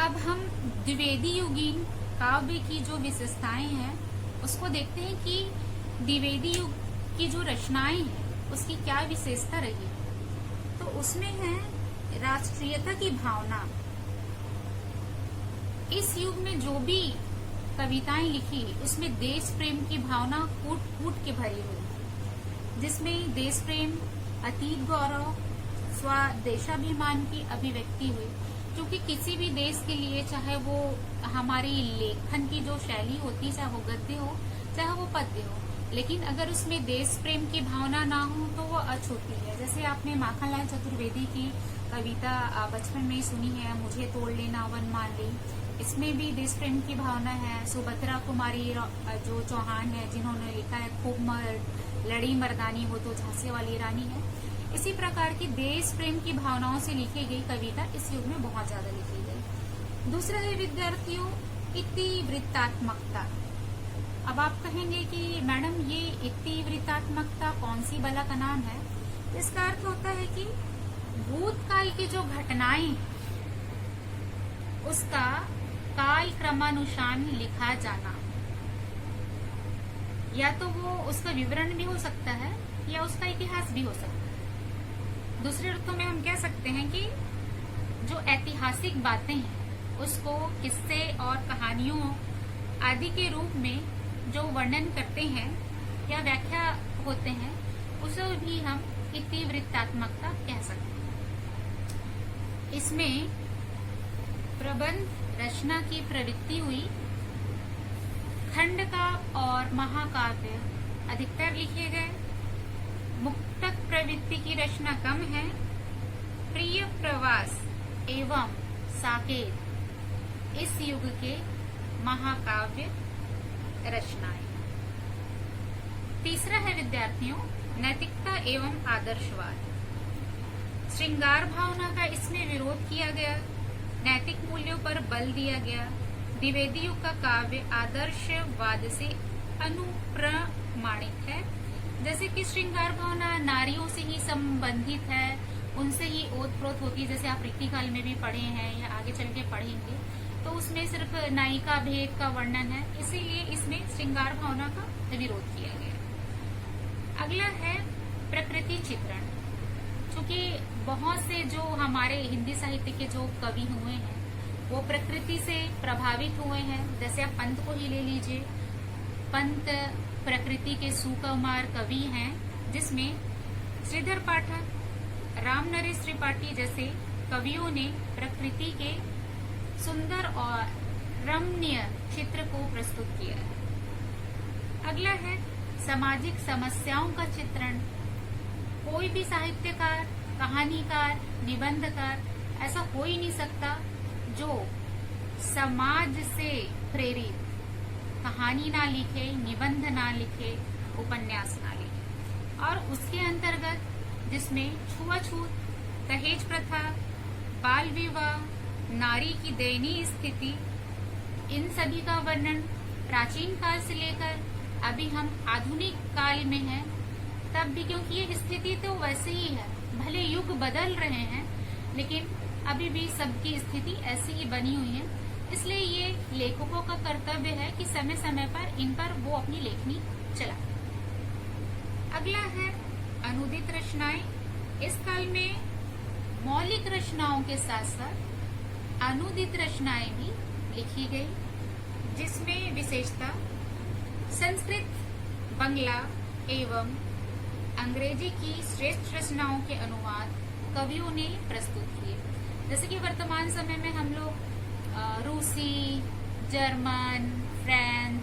अब हम द्विवेदी युगीन काव्य की जो विशेषताएं हैं उसको देखते हैं कि द्विवेदी युग की जो रचनाएं हैं उसकी क्या विशेषता रही। तो उसमें है राष्ट्रीयता की भावना। इस युग में जो भी कविताएं लिखी उसमें देश प्रेम की भावना कूट कूट के भरी हुई, जिसमें देश प्रेम, अतीत गौरव, स्वदेशाभिमान की अभिव्यक्ति हुई। क्योंकि किसी भी देश के लिए, चाहे वो हमारी लेखन की जो शैली होती, चाहे वो गद्य हो चाहे वो पद्य हो, लेकिन अगर उसमें देश प्रेम की भावना ना हो तो वो अछूती है। जैसे आपने माखनलाल चतुर्वेदी की कविता बचपन में ही सुनी है, मुझे तोड़ लेना वन मान ली। इसमें भी देश प्रेम की भावना है। सुभद्रा कुमारी जो चौहान है, जिन्होंने लिखा है खूब लड़ी मर्दानी हो तो झांसी वाली रानी है। इसी प्रकार की देश प्रेम की भावनाओं से लिखी गई कविता इस युग में बहुत ज्यादा लिखी गई। दूसरा है विद्यार्थियों इतिवृत्तात्मकता। अब आप कहेंगे कि मैडम ये इतिवृत्तात्मकता कौन सी बला का नाम है? इसका अर्थ होता है कि भूतकाल की जो घटनाएं उसका काल क्रमानुसार लिखा जाना, या तो वो उसका विवरण भी हो सकता है या उसका इतिहास भी हो सकता है। दूसरे अर्थों में हम कह सकते हैं कि जो ऐतिहासिक बातें हैं उसको किस्से और कहानियों आदि के रूप में जो वर्णन करते हैं या व्याख्या होते हैं उसे भी हम इतिवृत्तात्मकता कह सकते हैं। इसमें प्रबंध रचना की प्रवृत्ति हुई। खंड का और महाकाव्य अधिकतर लिखे गए। मुक्तक प्रवृत्ति की रचना कम है। प्रिय प्रवास एवं साकेत इस युग के महाकाव्य रचनाएं। तीसरा है विद्यार्थियों नैतिकता एवं आदर्शवाद। श्रृंगार भावना का इसमें विरोध किया गया, नैतिक मूल्यों पर बल दिया गया। द्विवेदी युग का काव्य आदर्शवाद से अनुप्रमाणित है। जैसे कि श्रृंगार भावना नारियों से ही संबंधित है, उनसे ही ओतप्रोत होती है। जैसे आप रीतिकाल में भी पढ़े हैं या आगे चल के पढ़ेंगे तो उसमें सिर्फ नायिका भेद का वर्णन है, इसीलिए इसमें श्रृंगार भावना का विरोध किया गया। अगला है प्रकृति चित्रण। चूंकि बहुत से जो हमारे हिंदी साहित्य के जो कवि हुए हैं वो प्रकृति से प्रभावित हुए हैं। जैसे आप पंत को ही ले लीजिए, पंत प्रकृति के सुकुमार कवि हैं, जिसमें श्रीधर पाठक, राम नरेश त्रिपाठी जैसे कवियों ने प्रकृति के सुंदर और रमणीय चित्र को प्रस्तुत किया है। अगला है सामाजिक समस्याओं का चित्रण। कोई भी साहित्यकार, कहानीकार, निबंधकार ऐसा हो ही नहीं सकता जो समाज से प्रेरित कहानी ना लिखे, निबंध ना लिखे, उपन्यास ना लिखे। और उसके अंतर्गत जिसमें छुआछूत, दहेज प्रथा, बाल विवाह, नारी की दयनीय स्थिति, इन सभी का वर्णन प्राचीन काल से लेकर अभी हम आधुनिक काल में हैं तब भी, क्योंकि ये स्थिति तो वैसे ही है। भले युग बदल रहे हैं लेकिन अभी भी सबकी स्थिति ऐसी ही बनी हुई है। इसलिए ये लेखकों का कर्तव्य है कि समय समय पर इन पर वो अपनी लेखनी चलाएं। अगला है अनुदित रचनाएं। इस काल में मौलिक रचनाओं के साथ साथ अनुदित रचनाएं भी लिखी गई, जिसमें विशेषता संस्कृत, बंगला एवं अंग्रेजी की श्रेष्ठ रचनाओं के अनुवाद कवियों ने प्रस्तुत किए। जैसे कि वर्तमान समय में हम लोग रूसी, जर्मन, फ्रेंच,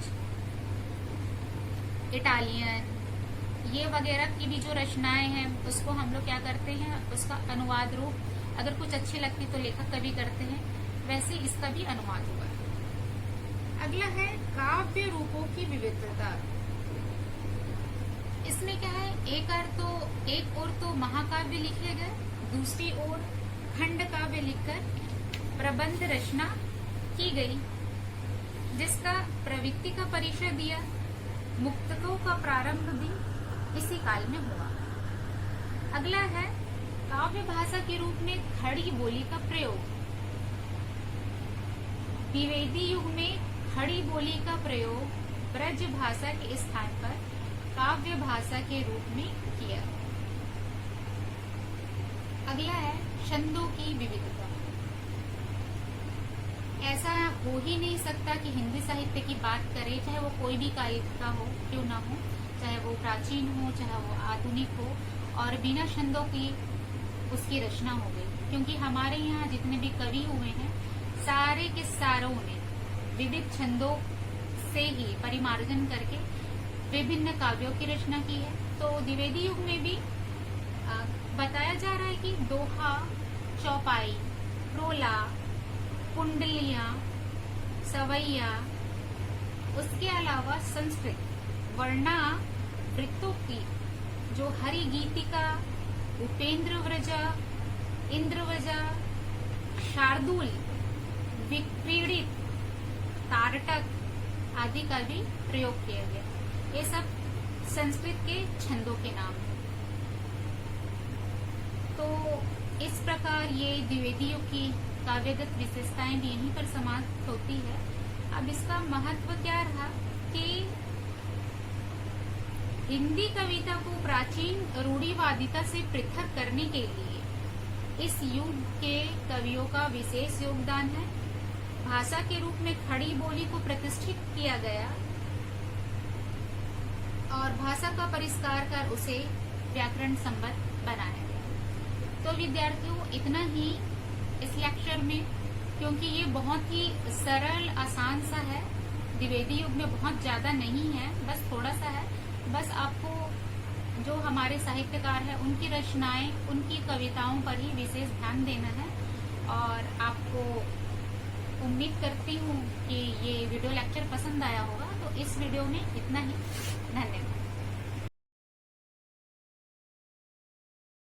इटालियन ये वगैरह की भी जो रचनाएं हैं उसको हम लोग क्या करते हैं, उसका अनुवाद रूप अगर कुछ अच्छी लगती तो लेखक कवि करते हैं, वैसे इसका भी अनुवाद हुआ। अगला है काव्य रूपों की विविधता। इसमें क्या है, एक ओर तो महाकाव्य लिखे गए, दूसरी ओर खंड काव्य लिखकर प्रबंध रचना की गई, जिसका प्रवृत्ति का परिचय दिया। मुक्तकों का प्रारंभ भी इसी काल में हुआ। अगला है काव्य भाषा के रूप में खड़ी बोली का प्रयोग। द्विवेदी युग में खड़ी बोली का प्रयोग ब्रज भाषा के स्थान पर काव्य भाषा के रूप में किया। अगला है छंदों की विविधता। ऐसा हो ही नहीं सकता कि हिंदी साहित्य की बात करें, चाहे वो कोई भी काव्यिका हो क्यों ना हो, चाहे वो प्राचीन हो चाहे वो आधुनिक हो, और बिना छंदों की उसकी रचना हो गई। क्योंकि हमारे यहाँ जितने भी कवि हुए हैं सारे के सारों ने विविध छंदों से ही परिमार्जन करके विभिन्न काव्यों की रचना की है। तो द्विवेदी युग में भी बताया जा रहा है कि दोहा, चौपाई, रोला, कुंडलियां, सवैया, उसके अलावा संस्कृत वर्णा वृत्तों की जो हरि गीतिका, उपेंद्र व्रजा, इंद्रवजा, शार्दूल, विक्रीडित, तारटक आदि का भी प्रयोग किया गया। ये सब संस्कृत के छंदों के नाम हैं। तो इस प्रकार ये द्विवेदी युग की काव्यगत विशेषताएं भी यहीं पर समाप्त होती है। अब इसका महत्व क्या रहा कि हिंदी कविता को प्राचीन रूढ़िवादिता से पृथक करने के लिए इस युग के कवियों का विशेष योगदान है। भाषा के रूप में खड़ी बोली को प्रतिष्ठित किया गया और भाषा का परिष्कार कर उसे व्याकरण संबद्ध बनाया गया। तो विद्यार्थियों, इतना ही इस लेक्चर में, क्योंकि ये बहुत ही सरल आसान सा है, द्विवेदी युग में बहुत ज्यादा नहीं है, बस थोड़ा सा है। बस आपको जो हमारे साहित्यकार हैं उनकी रचनाएं, उनकी कविताओं पर ही विशेष ध्यान देना है। और आपको उम्मीद करती हूँ कि ये वीडियो लेक्चर पसंद आया होगा। तो इस वीडियो में इतना ही। धन्यवाद।